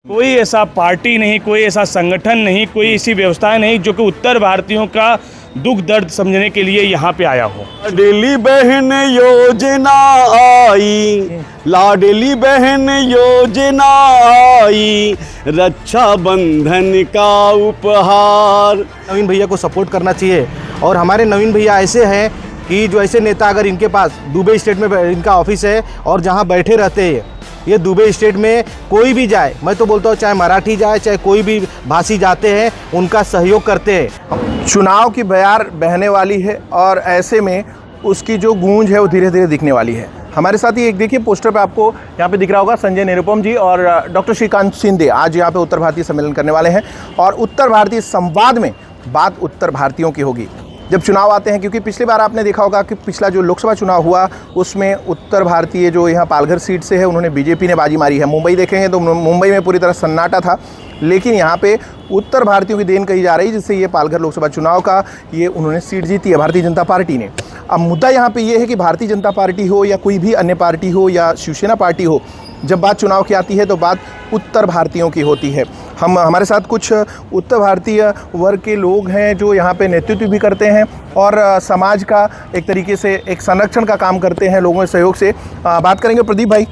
कोई ऐसा पार्टी नहीं, कोई ऐसा संगठन नहीं, कोई ऐसी व्यवस्था नहीं जो कि उत्तर भारतीयों का दुख दर्द समझने के लिए यहाँ पे आया हो। लाडली बहन योजना आई, लाडली बहन योजना आई, रक्षा बंधन का उपहार। नवीन भैया को सपोर्ट करना चाहिए। और हमारे नवीन भैया ऐसे हैं कि जो ऐसे नेता अगर इनके पास दुबई स्टेट में इनका ऑफिस है और जहाँ बैठे रहते हैं, ये दुबई स्टेट में कोई भी जाए, मैं तो बोलता हूँ चाहे मराठी जाए चाहे कोई भी भाषी जाते हैं, उनका सहयोग करते हैं। चुनाव की बयार बहने वाली है और ऐसे में उसकी जो गूंज है वो धीरे धीरे दिखने वाली है। हमारे साथ ही एक देखिए पोस्टर पे आपको यहाँ पे दिख रहा होगा संजय निरुपम जी और डॉक्टर श्रीकांत शिंदे आज यहाँ पे उत्तर भारतीय सम्मेलन करने वाले हैं और उत्तर भारतीय संवाद में बात उत्तर भारतीयों की होगी। जब चुनाव आते हैं, क्योंकि पिछली बार आपने देखा होगा कि पिछला जो लोकसभा चुनाव हुआ उसमें उत्तर भारतीय जो यहाँ पालघर सीट से है उन्होंने बीजेपी ने बाजी मारी है। मुंबई देखेंगे तो मुंबई में पूरी तरह सन्नाटा था, लेकिन यहाँ पे उत्तर भारतीयों की देन कही जा रही है, जिससे ये पालघर लोकसभा चुनाव का ये उन्होंने सीट जीती है भारतीय जनता पार्टी ने। अब मुद्दा यहाँ पे ये है कि भारतीय जनता पार्टी हो या कोई भी अन्य पार्टी हो या शिवसेना पार्टी हो, जब बात चुनाव की आती है तो बात उत्तर भारतीयों की होती है। हमारे साथ कुछ उत्तर भारतीय वर्ग के लोग हैं जो यहाँ पे नेतृत्व भी करते हैं और समाज का एक तरीके से एक संरक्षण का काम करते हैं लोगों के सहयोग से। बात करेंगे प्रदीप भाई,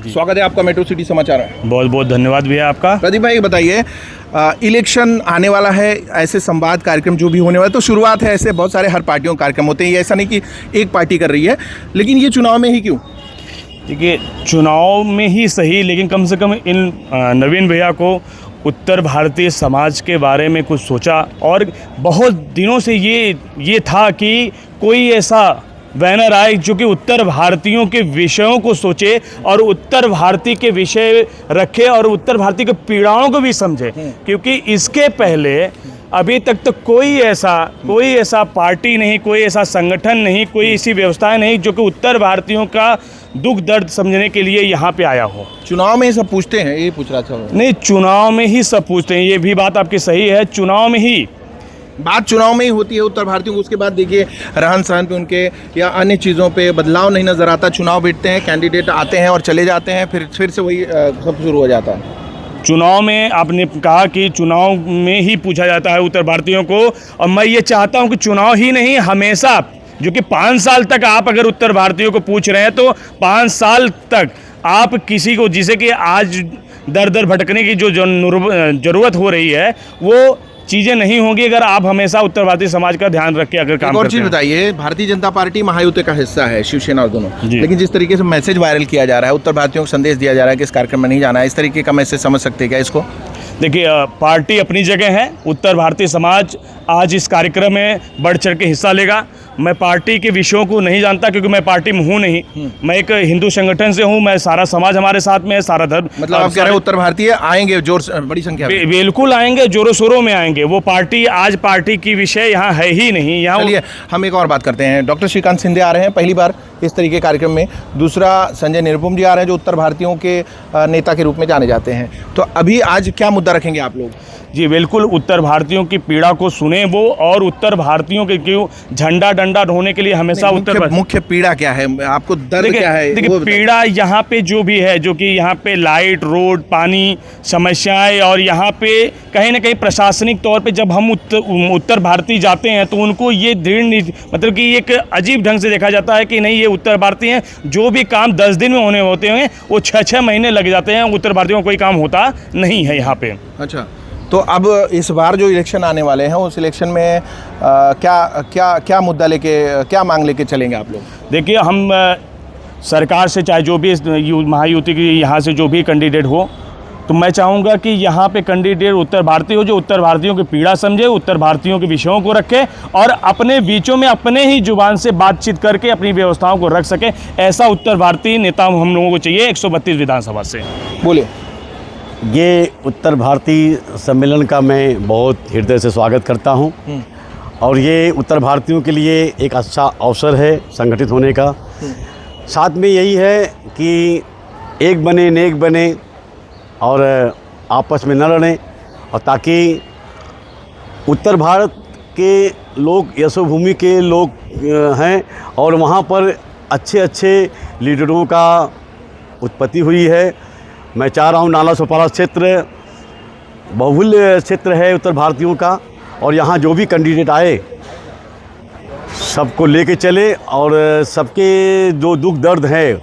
स्वागत है आपका मेट्रो सिटी समाचार में। बहुत बहुत धन्यवाद भैया आपका। प्रदीप भाई बताइए, इलेक्शन आने वाला है, ऐसे संवाद कार्यक्रम जो भी होने वाला है तो शुरुआत है, ऐसे बहुत सारे हर पार्टियों के कार्यक्रम होते हैं, ये ऐसा नहीं कि एक पार्टी कर रही है, लेकिन ये चुनाव में ही क्यों? देखिए, चुनाव में ही सही, लेकिन कम से कम इन नवीन भैया को उत्तर भारतीय समाज के बारे में कुछ सोचा और बहुत दिनों से ये था कि कोई ऐसा बैनर आए जो कि उत्तर भारतीयों के विषयों को सोचे और उत्तर भारतीय के विषय रखे और उत्तर भारतीय के पीड़ाओं को भी समझे, क्योंकि इसके पहले अभी तक तो कोई ऐसा पार्टी नहीं, कोई ऐसा संगठन नहीं, कोई ऐसी व्यवस्था नहीं जो कि उत्तर भारतीयों का दुख दर्द समझने के लिए यहाँ पे आया हो। चुनाव में ही सब पूछते हैं, ये पूछ रहा था। नहीं, चुनाव में ही सब पूछते हैं, ये भी बात आपकी सही है। चुनाव में ही होती है उत्तर भारतीयों को। उसके बाद देखिए रहन सहन पे उनके या अन्य चीज़ों पे बदलाव नहीं नज़र आता। चुनाव बीतते हैं, कैंडिडेट आते हैं और चले जाते हैं, फिर से वही सब शुरू हो जाता है। चुनाव में आपने कहा कि चुनाव में ही पूछा जाता है उत्तर भारतीयों को, और मैं ये चाहता हूँ कि चुनाव ही नहीं, हमेशा, जो कि 5 साल तक आप अगर उत्तर भारतीयों को पूछ रहे हैं तो 5 साल तक आप किसी को, जिसे कि आज दर दर भटकने की जो ज़रूरत हो रही है, वो चीज़ें नहीं होंगी अगर आप हमेशा उत्तर भारतीय समाज का ध्यान रख के अगर काम करते हैं। और चीज़ बताइए, भारतीय जनता पार्टी महायुति का हिस्सा है, शिवसेना और दोनों, लेकिन जिस तरीके से मैसेज वायरल किया जा रहा है, उत्तर भारतीयों को संदेश दिया जा रहा है कि इस कार्यक्रम में नहीं जाना है, इस तरीके का मैसेज समझ सकते हैं क्या इसको? देखिए, पार्टी अपनी जगह है, उत्तर भारतीय समाज आज इस कार्यक्रम में बढ़ चढ़ के हिस्सा लेगा। मैं पार्टी के विषयों को नहीं जानता क्योंकि मैं पार्टी में हूँ नहीं, मैं एक हिंदू संगठन से हूँ, मैं सारा समाज हमारे साथ में है, सारा धर्म। मतलब आप कह रहे हैं उत्तर भारतीय आएंगे बड़ी संख्या में? बिल्कुल आएंगे, जोरों शोरों में आएंगे। वो पार्टी आज पार्टी की विषय यहाँ है ही नहीं। यहाँ चलिए हम एक और बात करते हैं। डॉक्टर श्रीकांत शिंदे आ रहे हैं पहली बार इस तरीके कार्यक्रम में, दूसरा संजय निरुपम जी आ रहे हैं जो उत्तर भारतीयों के नेता के रूप में जाने जाते हैं। तो अभी आज क्या मुद्दा रखेंगे आप लोग? जी बिल्कुल, उत्तर भारतीयों की पीड़ा को सुने वो, और उत्तर भारतीयों के क्यों झंडा डंडा ढोने के लिए हमेशा मुख्य पीड़ा क्या है, आपको दर्द क्या है? देखिए, पीड़ा यहाँ पे जो भी है, जो कि यहाँ पे लाइट, रोड, पानी समस्याएं, और यहाँ पे कहीं ना कहीं प्रशासनिक तौर पे जब हम उत्तर भारतीय जाते हैं तो उनको ये मतलब कि एक अजीब ढंग से देखा जाता है कि नहीं, ये उत्तर भारतीय हैं, जो भी काम 10 दिन में होने होते हैं वो 6-6 महीने लग जाते हैं। उत्तर भारतीयों को कोई काम होता नहीं है यहाँ पे। अच्छा, तो अब इस बार जो इलेक्शन आने वाले हैं उस इलेक्शन में क्या मुद्दा लेके, क्या मांग लेके चलेंगे आप लोग? देखिए, हम सरकार से, चाहे जो भी महायुति की यहाँ से जो भी कैंडिडेट हो, तो मैं चाहूँगा कि यहाँ पे कैंडिडेट उत्तर भारतीय हो, जो उत्तर भारतीयों की पीड़ा समझे, उत्तर भारतीयों के विषयों को रखे और अपने बीचों में अपने ही जुबान से बातचीत करके अपनी व्यवस्थाओं को रख सके। ऐसा उत्तर भारतीय नेता हम लोगों को चाहिए 132 विधानसभा से। बोलिए। ये उत्तर भारतीय सम्मेलन का मैं बहुत हृदय से स्वागत करता हूँ और ये उत्तर भारतीयों के लिए एक अच्छा अवसर है संगठित होने का। साथ में यही है कि एक बने नेक बने और आपस में न लड़ें, और ताकि उत्तर भारत के लोग यशोभूमि के लोग हैं और वहाँ पर अच्छे लीडरों का उत्पत्ति हुई है। मैं चाह रहा हूँ नाला सुपारा क्षेत्र बहुल्य क्षेत्र है उत्तर भारतीयों का, और यहाँ जो भी कैंडिडेट आए सबको लेके चले और सबके जो दुख दर्द है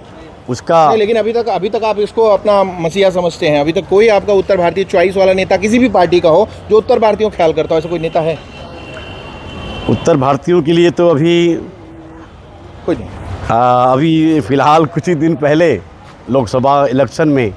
उसका। नहीं, लेकिन अभी तक आप इसको अपना मसीहा समझते हैं? अभी तक कोई आपका उत्तर भारतीय चॉइस वाला नेता किसी भी पार्टी का हो जो उत्तर भारतीयों का ख्याल करता हो, ऐसा कोई नेता है? उत्तर भारतीयों के लिए तो अभी कोई नहीं। अभी फ़िलहाल कुछ ही दिन पहले लोकसभा इलेक्शन में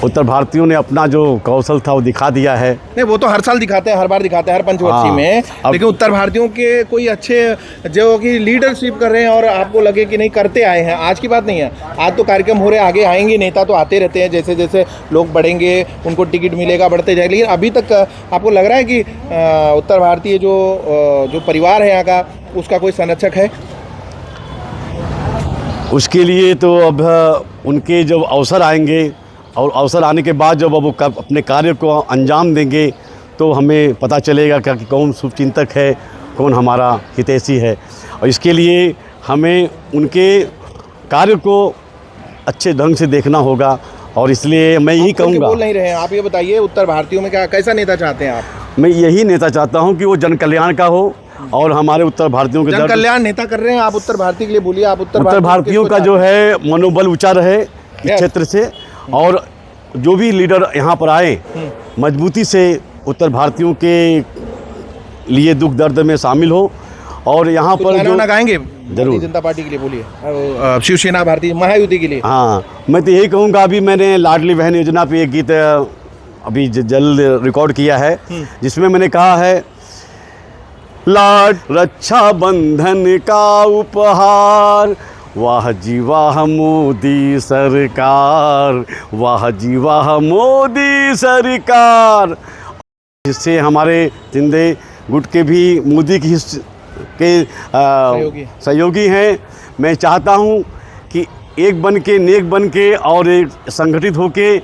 उत्तर भारतीयों ने अपना जो कौशल था वो दिखा दिया है। नहीं, वो तो हर साल दिखाते हैं, हर बार दिखाते हैं, हर पंचवर्षीय में। लेकिन उत्तर भारतीयों के कोई अच्छे जो कि लीडरशिप कर रहे हैं और आपको लगे कि नहीं करते आए हैं, आज की बात नहीं है। आज तो कार्यक्रम हो रहे, आगे आएंगे, नेता तो आते रहते हैं, जैसे जैसे लोग बढ़ेंगे उनको टिकट मिलेगा, बढ़ते जाएगा। लेकिन अभी तक आपको लग रहा है कि उत्तर भारतीय जो परिवार है यहाँ का, उसका कोई संरक्षक है? उसके लिए तो अब उनके जब अवसर आएंगे और अवसर आने के बाद जब वो अपने कार्य को अंजाम देंगे तो हमें पता चलेगा कि कौन शुभचिंतक है, कौन हमारा हितैषी है। और इसके लिए हमें उनके कार्य को अच्छे ढंग से देखना होगा। और इसलिए मैं यही कहूँगा, बोल नहीं रहे हैं आप, ये बताइए उत्तर भारतीयों में क्या कैसा नेता चाहते हैं आप? मैं यही नेता चाहता हूँ कि वो जन कल्याण का हो और हमारे उत्तर भारतीयों के जन कल्याण नेता कर रहे हैं आप उत्तर भारतीय के लिए, बोलिए आप उत्तर भारतीयों का जो है मनोबल ऊंचा रहे इस क्षेत्र से, और जो भी लीडर यहाँ पर आए मजबूती से उत्तर भारतीयों के लिए दुख दर्द में शामिल हो। और यहाँ पर जो गाएंगे जरूर जनता पार्टी के लिए, बोलिए, शिवसेना भारतीय महायुति के लिए। हाँ, मैं तो यही कहूँगा, अभी मैंने लाडली बहन योजना पे एक गीत अभी जल्द रिकॉर्ड किया है जिसमें मैंने कहा है, लाड रक्षा बंधन का उपहार, वाह जी वाह मोदी सरकार, वाह जी वाह मोदी सरकार। इससे हमारे शिंदे गुट के भी मोदी की सहयोगी हैं। मैं चाहता हूं कि एक बन के, नेक बन के और एक संगठित होके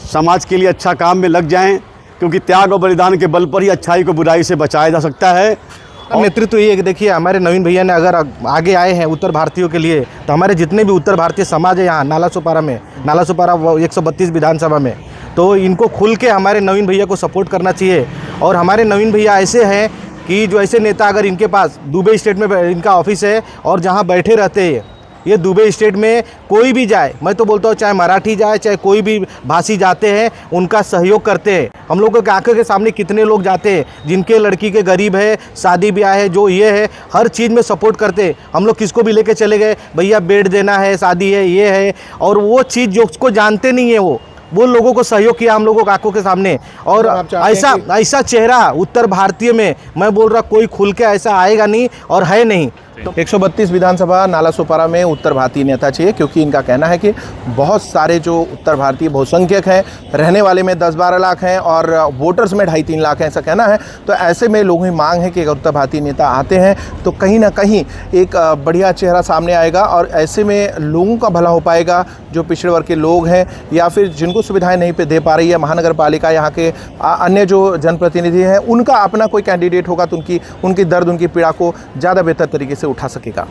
समाज के लिए अच्छा काम में लग जाएं, क्योंकि त्याग और बलिदान के बल पर ही अच्छाई को बुराई से बचाया जा सकता है। नेतृत्व ये है कि देखिए हमारे नवीन भैया ने अगर आगे आए हैं उत्तर भारतीयों के लिए, तो हमारे जितने भी उत्तर भारतीय समाज है यहाँ नाला सुपारा 132 विधानसभा में, तो इनको खुल के हमारे नवीन भैया को सपोर्ट करना चाहिए। और हमारे नवीन भैया ऐसे हैं कि जो ऐसे नेता अगर इनके पास दुबई स्टेट में इनका ऑफिस है और जहाँ बैठे रहते हैं, ये दुबई स्टेट में कोई भी जाए, मैं तो बोलता हूँ चाहे मराठी जाए चाहे कोई भी भाषी जाते हैं, उनका सहयोग करते हैं। हम लोगों के आंखों के सामने कितने लोग जाते हैं जिनके लड़की के गरीब है, शादी ब्याह है, जो ये है हर चीज़ में सपोर्ट करते हैं। हम लोग किसको भी लेके चले गए, भैया बेड देना है, शादी है, ये है, और वो चीज़ जो उसको जानते नहीं है वो लोगों को सहयोग किया हम लोगों की आंखों के सामने। और ऐसा चेहरा उत्तर भारतीय में, मैं बोल रहा कोई खुल के ऐसा आएगा नहीं और है नहीं। 132 विधानसभा नाला सुपारा में उत्तर भारतीय नेता चाहिए, क्योंकि इनका कहना है कि बहुत सारे जो उत्तर भारतीय बहुसंख्यक हैं, रहने वाले में 10-12 लाख हैं और वोटर्स में 2.5-3 लाख हैं, ऐसा कहना है। तो ऐसे में लोगों की मांग है कि अगर उत्तर भारतीय नेता आते हैं तो कहीं ना कहीं एक बढ़िया चेहरा सामने आएगा और ऐसे में लोगों का भला हो पाएगा। जो पिछड़े वर्ग के लोग हैं या फिर जिनको सुविधाएं नहीं दे पा रही है महानगर पालिका, यहाँ के अन्य जो जनप्रतिनिधि हैं, उनका अपना कोई कैंडिडेट होगा तो उनकी दर्द, उनकी पीड़ा को ज़्यादा बेहतर तरीके से उठा सकेगा।